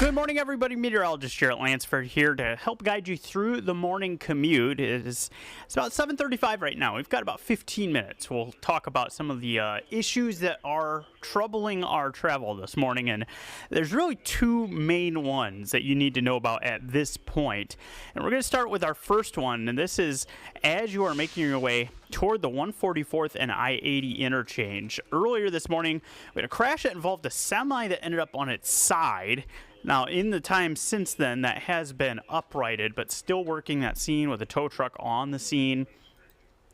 Good morning, everybody. Meteorologist Jaret Lansford here to help guide you through the morning commute. It's about 7:35 right now. We've got about 15 minutes. We'll talk about some of the issues that are troubling our travel this morning, and there's really two main ones that you need to know about at this point. And we're going to start with our first one, and this is as you are making your way toward the 144th and I-80 interchange. Earlier this morning, we had a crash that involved a semi that ended up on its side. Now, in the time since then, that has been uprighted, but still working that scene with a tow truck on the scene.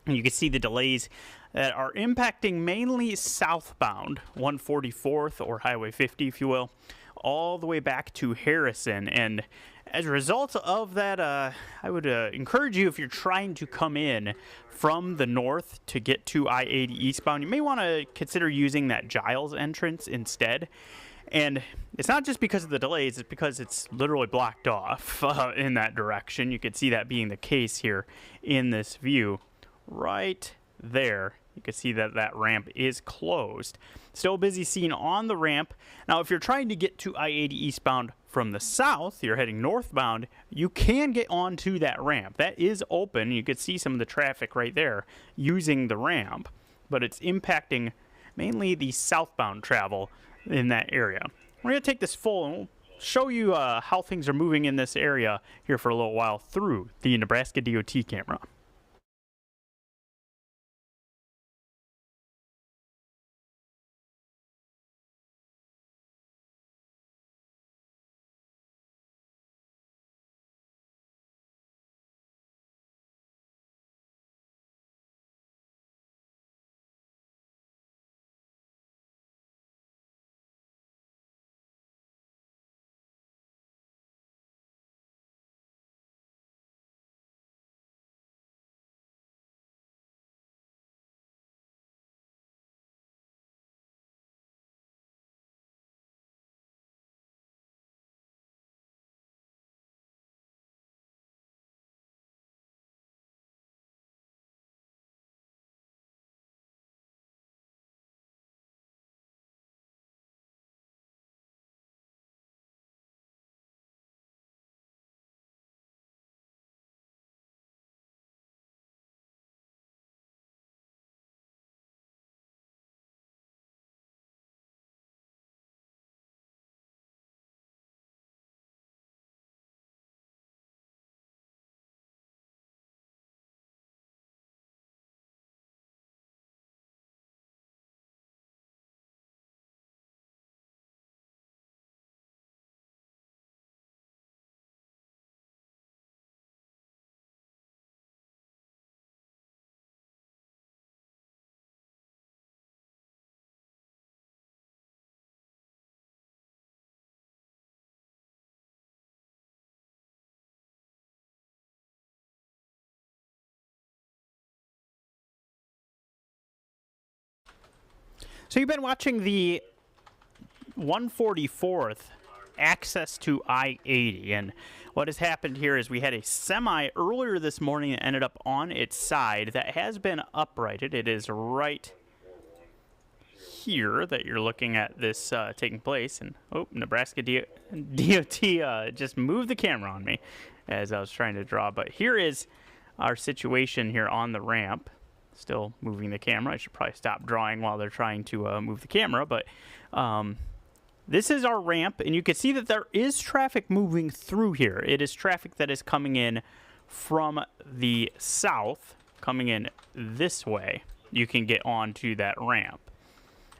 And you can see the delays that are impacting mainly southbound 144th or Highway 50, if you will, all the way back to Harrison. And as a result of that, I would encourage you, if you're trying to come in from the north to get to I-80 eastbound, you may want to consider using that Giles entrance instead. And it's not just because of the delays, it's because it's literally blocked off in that direction. You can see that being the case here in this view. Right there, you can see that that ramp is closed. Still a busy scene on the ramp. Now, if you're trying to get to I-80 eastbound from the south, you're heading northbound, you can get onto that ramp. That is open. You can see some of the traffic right there using the ramp, but it's impacting mainly the southbound travel in that area. We're going to take this full and we'll show you how things are moving in this area here for a little while through the Nebraska DOT camera. So you've been watching the 144th access to I-80, and what has happened here is we had a semi earlier this morning that ended up on its side that has been uprighted. It is right here that you're looking at this taking place, and Nebraska DOT just moved the camera on me as I was trying to draw, but here is our situation here on the ramp. Still moving the camera. I should probably stop drawing while they're trying to move the camera, but this is our ramp, and you can see that there is traffic moving through here. It is traffic that is coming in from the south, coming in this way. You can get onto that ramp.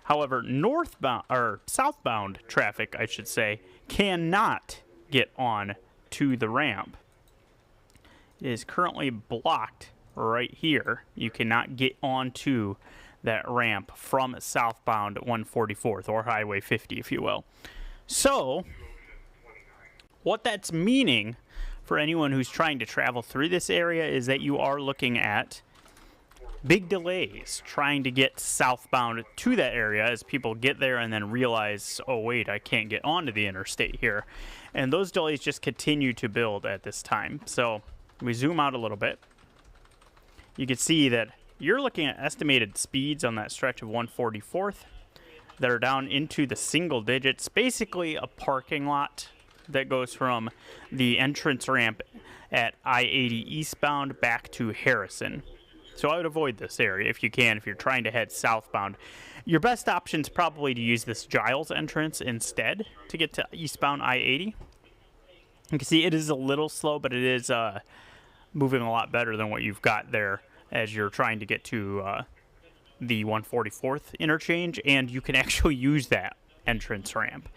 However, northbound or southbound traffic, I should say, cannot get on to the ramp. It is currently blocked right here. You cannot get onto that ramp from southbound 144th or Highway 50, if you will. So what that's meaning for anyone who's trying to travel through this area is that you are looking at big delays trying to get southbound to that area as people get there and then realize, oh wait, I can't get onto the interstate here. And those delays just continue to build at this time. So we zoom out a little bit. You can see that you're looking at estimated speeds on that stretch of 144th that are down into the single digits, basically a parking lot that goes from the entrance ramp at I-80 eastbound back to Harrison. So I would avoid this area if you can, if you're trying to head southbound. Your best option is probably to use this Giles entrance instead to get to eastbound I-80. You can see it is a little slow, but it is moving a lot better than what you've got there as you're trying to get to the 144th interchange, and you can actually use that entrance ramp.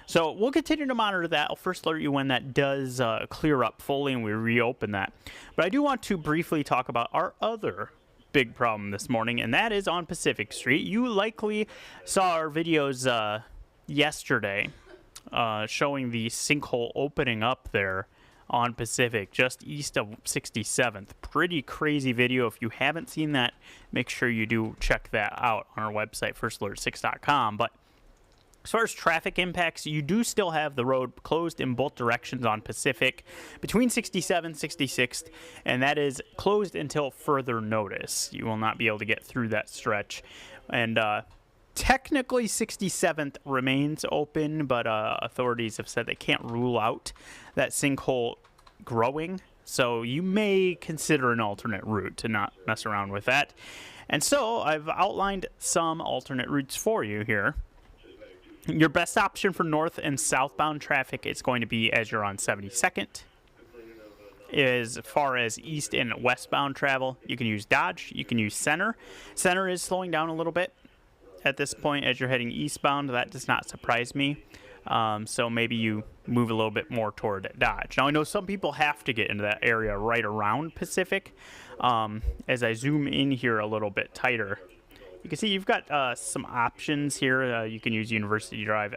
So we'll continue to monitor that. I'll first alert you when that does clear up fully and we reopen that. But I do want to briefly talk about our other big problem this morning, and that is on Pacific Street. You likely saw our videos yesterday showing the sinkhole opening up there on Pacific, just east of 67th. Pretty crazy video. If you haven't seen that, make sure you do check that out on our website, firstalert6.com. But as far as traffic impacts, you do still have the road closed in both directions on Pacific between 67th and 66th, and that is closed until further notice. You will not be able to get through that stretch. And technically 67th remains open, but authorities have said they can't rule out that sinkhole growing. So you may consider an alternate route to not mess around with that. And so I've outlined some alternate routes for you here. Your best option for north and southbound traffic is going to be as you're on 72nd. As far as east and westbound travel, you can use Dodge, you can use Center. Center is slowing down a little bit at this point as you're heading eastbound. That does not surprise me. So maybe you move a little bit more toward Dodge. Now, I know some people have to get into that area right around Pacific. As I zoom in here a little bit tighter, you can see you've got some options here. You can use University Drive,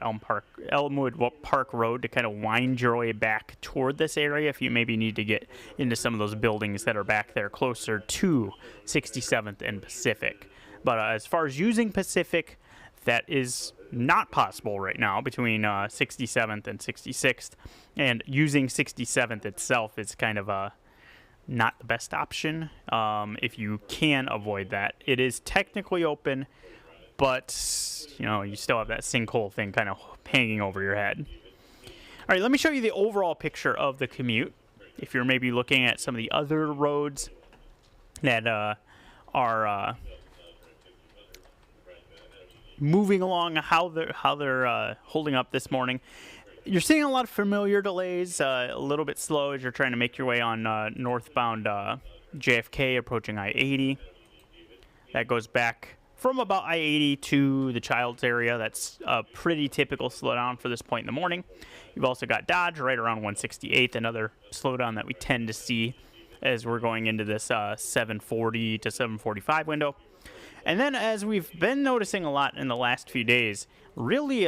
Elmwood Park Road to kind of wind your way back toward this area if you maybe need to get into some of those buildings that are back there closer to 67th and Pacific. But as far as using Pacific, that is not possible right now between 67th and 66th. And using 67th itself is kind of not the best option if you can avoid that. It is technically open, but you still have that sinkhole thing kind of hanging over your head. All right, let me show you the overall picture of the commute. If you're maybe looking at some of the other roads that are moving along, how they're holding up this morning. You're seeing a lot of familiar delays, a little bit slow as you're trying to make your way on northbound JFK approaching I-80. That goes back from about I-80 to the Childs area. That's a pretty typical slowdown for this point in the morning. You've also got Dodge right around 168th, another slowdown that we tend to see as we're going into this 740 to 745 window. And then, as we've been noticing a lot in the last few days, really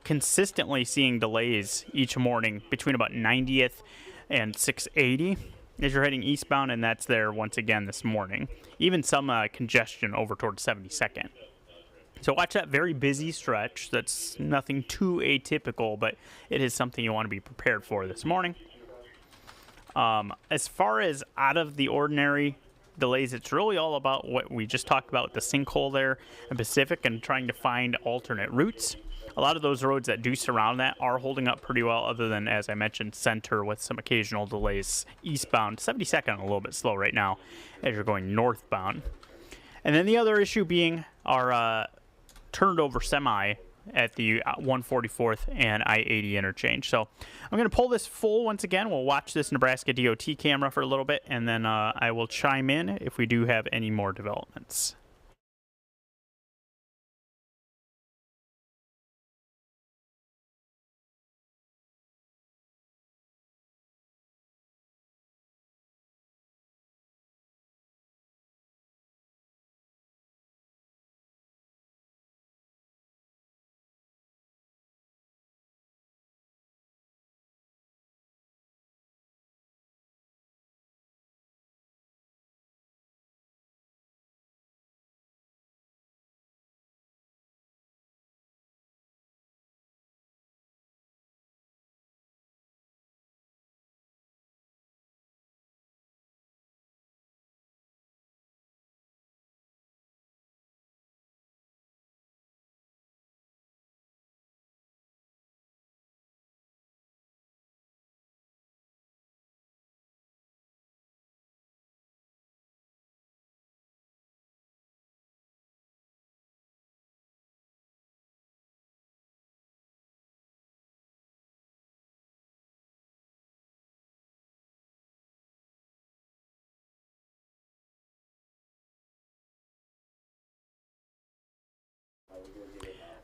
consistently seeing delays each morning between about 90th and 680 as you're heading eastbound, and that's there once again this morning. Even some congestion over towards 72nd. So watch that very busy stretch. That's nothing too atypical, but it is something you want to be prepared for this morning. As far as out of the ordinary delays, it's really all about what we just talked about with the sinkhole there in Pacific and trying to find alternate routes. A lot of those roads that do surround that are holding up pretty well, other than, as I mentioned, Center with some occasional delays eastbound. 72nd a little bit slow right now as you're going northbound. And then the other issue being our turned over semi at the 144th and I-80 interchange. So I'm going to pull this full once again. We'll watch this Nebraska DOT camera for a little bit, and then I will chime in if we do have any more developments.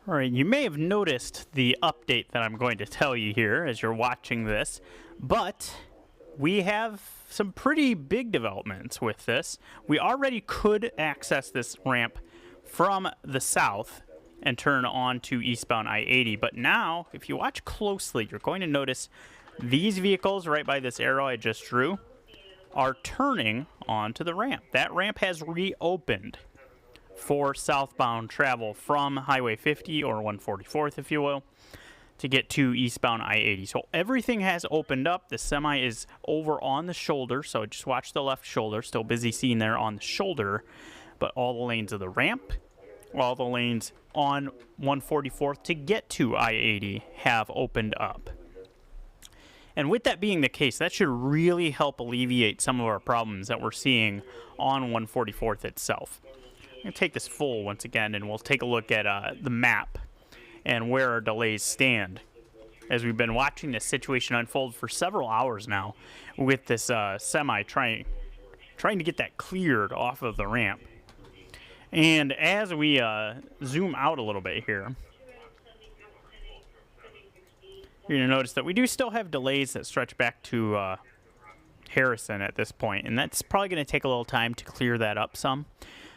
All right, you may have noticed the update that I'm going to tell you here as you're watching this, but we have some pretty big developments with this. We already could access this ramp from the south and turn on to eastbound I-80, but now, if you watch closely, you're going to notice these vehicles right by this arrow I just drew are turning onto the ramp. That ramp has reopened for southbound travel from Highway 50 or 144th, if you will, to get to eastbound I-80. So everything has opened up. The semi is over on the shoulder, so just watch the left shoulder. Still busy seeing there on the shoulder, but all the lanes of the ramp, all the lanes on 144th to get to I-80 have opened up. And with that being the case, that should really help alleviate some of our problems that we're seeing on 144th itself. I'm going to take this full once again, and we'll take a look at the map and where our delays stand, as we've been watching this situation unfold for several hours now with this semi trying to get that cleared off of the ramp. And as we zoom out a little bit here, you're going to notice that we do still have delays that stretch back to Harrison at this point, and that's probably going to take a little time to clear that up some.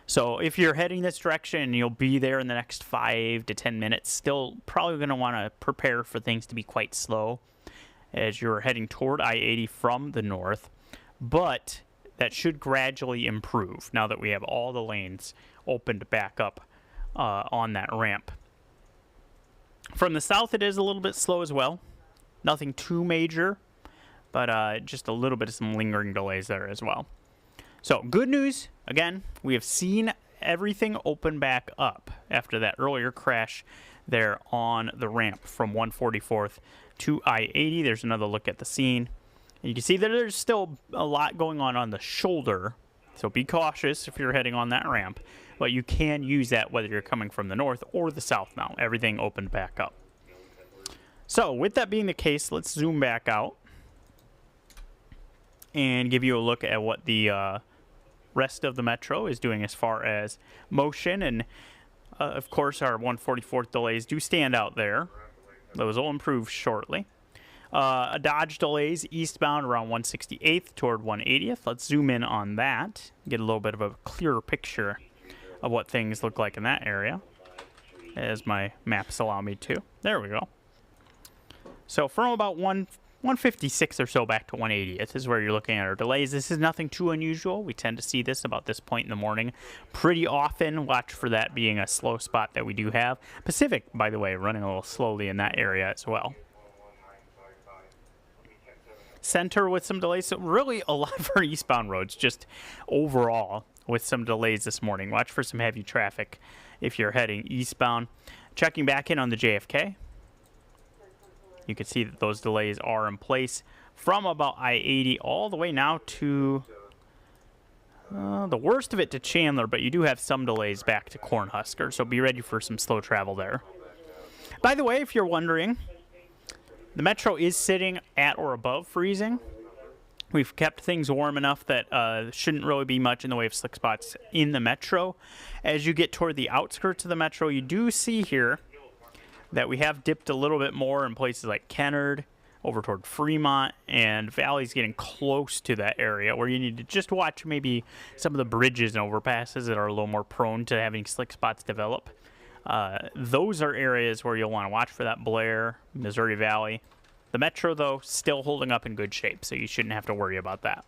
So if you're heading this direction and you'll be there in the next 5 to 10 minutes, still probably going to want to prepare for things to be quite slow as you're heading toward I-80 from the north. But that should gradually improve now that we have all the lanes opened back up on that ramp. From the south, it is a little bit slow as well. Nothing too major, but just a little bit of some lingering delays there as well. So, good news, again, we have seen everything open back up after that earlier crash there on the ramp from 144th to I-80. There's another look at the scene. And you can see that there's still a lot going on the shoulder, so be cautious if you're heading on that ramp. But you can use that whether you're coming from the north or the south now. Everything opened back up. So, with that being the case, let's zoom back out and give you a look at what the rest of the metro is doing as far as motion. And of course, our 144th delays do stand out there. Those will improve shortly. Dodge delays eastbound around 168th toward 180th. Let's zoom in on that, get a little bit of a clearer picture of what things look like in that area, as my maps allow me to. There we go. So from about 156 or so back to 180th is where you're looking at our delays. This is nothing too unusual. We tend to see this about this point in the morning pretty often. Watch for that being a slow spot that we do have. Pacific, by the way, running a little slowly in that area as well. Center with some delays. So really a lot of our eastbound roads just overall with some delays this morning. Watch for some heavy traffic if you're heading eastbound. Checking back in on the JFK. You can see that those delays are in place from about I-80 all the way now to the worst of it to Chandler, but you do have some delays back to Cornhusker, so be ready for some slow travel there. By the way, if you're wondering, the metro is sitting at or above freezing. We've kept things warm enough that shouldn't really be much in the way of slick spots in the metro. As you get toward the outskirts of the metro, you do see here that we have dipped a little bit more in places like Kennard, over toward Fremont, and Valley's getting close to that area where you need to just watch maybe some of the bridges and overpasses that are a little more prone to having slick spots develop. Those are areas where you'll want to watch for that Blair, Missouri Valley. The metro, though, still holding up in good shape, so you shouldn't have to worry about that.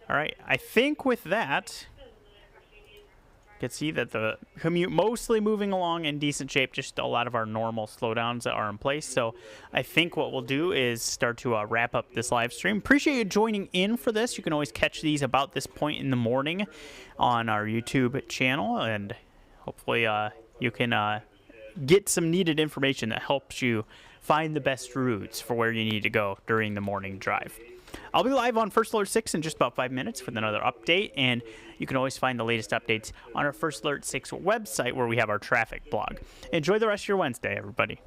All right, I think with that, you can see that the commute mostly moving along in decent shape, just a lot of our normal slowdowns that are in place. So I think what we'll do is start to wrap up this live stream. Appreciate you joining in for this. You can always catch these about this point in the morning on our YouTube channel, and hopefully you can get some needed information that helps you find the best routes for where you need to go during the morning drive. I'll be live on First Alert 6 in just about 5 minutes with another update, and you can always find the latest updates on our First Alert 6 website where we have our traffic blog. Enjoy the rest of your Wednesday, everybody.